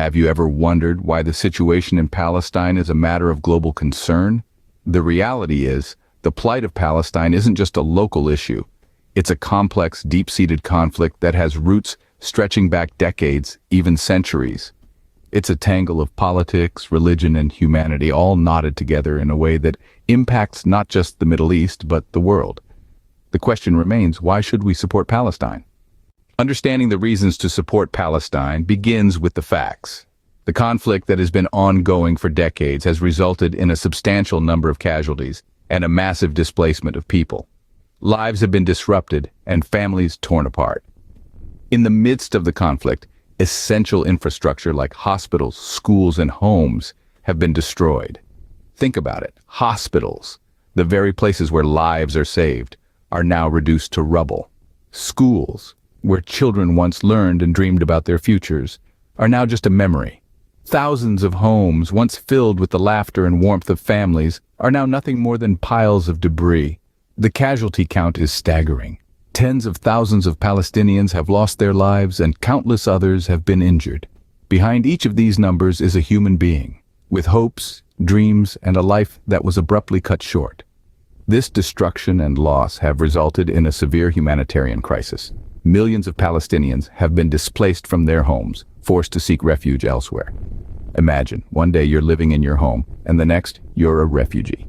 Have you ever wondered why the situation in Palestine is a matter of global concern? The reality is, the plight of Palestine isn't just a local issue. It's a complex, deep-seated conflict that has roots stretching back decades, even centuries. It's a tangle of politics, religion, and humanity, all knotted together in a way that impacts not just the Middle East, but the world. The question remains, why should we support Palestine? Understanding the reasons to support Palestine begins with the facts. The conflict that has been ongoing for decades has resulted in a substantial number of casualties and a massive displacement of people. Lives have been disrupted and families torn apart. In the midst of the conflict, essential infrastructure like hospitals, schools, and homes have been destroyed. Think about it. Hospitals, the very places where lives are saved, are now reduced to rubble. Schools, where children once learned and dreamed about their futures, are now just a memory. Thousands of homes, once filled with the laughter and warmth of families, are now nothing more than piles of debris. The casualty count is staggering. Tens of thousands of Palestinians have lost their lives and countless others have been injured. Behind each of these numbers is a human being, with hopes, dreams, and a life that was abruptly cut short. This destruction and loss have resulted in a severe humanitarian crisis. Millions of Palestinians have been displaced from their homes, forced to seek refuge elsewhere. Imagine, one day you're living in your home, and the next, you're a refugee.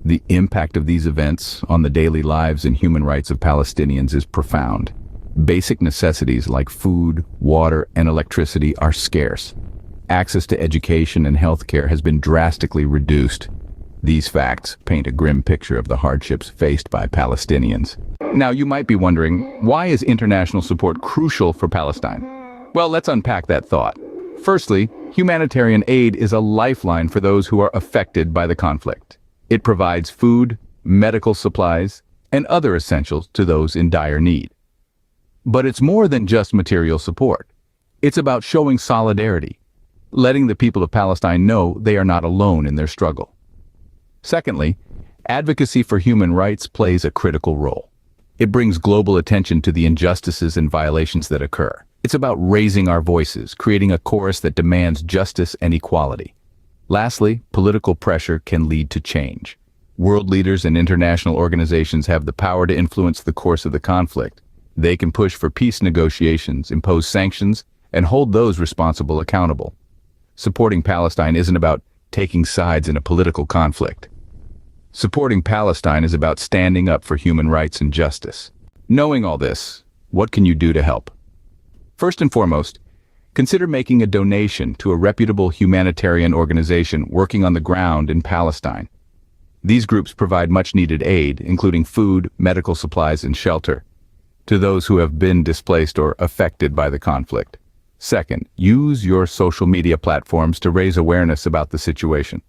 The impact of these events on the daily lives and human rights of Palestinians is profound. Basic necessities like food, water, and electricity are scarce. Access to education and healthcare has been drastically reduced. These facts paint a grim picture of the hardships faced by Palestinians. Now, you might be wondering, why is international support crucial for Palestine? Well, let's unpack that thought. Firstly, humanitarian aid is a lifeline for those who are affected by the conflict. It provides food, medical supplies, and other essentials to those in dire need. But it's more than just material support. It's about showing solidarity, letting the people of Palestine know they are not alone in their struggle. Secondly, advocacy for human rights plays a critical role. It brings global attention to the injustices and violations that occur. It's about raising our voices, creating a chorus that demands justice and equality. Lastly, political pressure can lead to change. World leaders and international organizations have the power to influence the course of the conflict. They can push for peace negotiations, impose sanctions, and hold those responsible accountable. Supporting Palestine isn't about taking sides in a political conflict. Supporting Palestine is about standing up for human rights and justice. Knowing all this, what can you do to help? First and foremost, consider making a donation to a reputable humanitarian organization working on the ground in Palestine. These groups provide much-needed aid, including food, medical supplies, and shelter, to those who have been displaced or affected by the conflict. Second, use your social media platforms to raise awareness about the situation.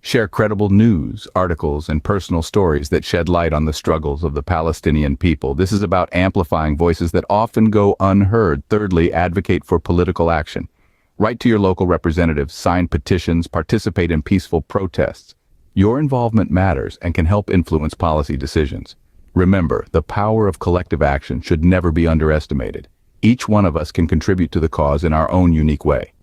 Share credible news, articles, and personal stories that shed light on the struggles of the Palestinian people. This is about amplifying voices that often go unheard. Thirdly, advocate for political action. Write to your local representatives, sign petitions, participate in peaceful protests. Your involvement matters and can help influence policy decisions. Remember, the power of collective action should never be underestimated. Each one of us can contribute to the cause in our own unique way.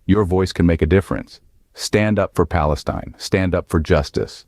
Your voice can make a difference. Stand up for Palestine. Stand up for justice.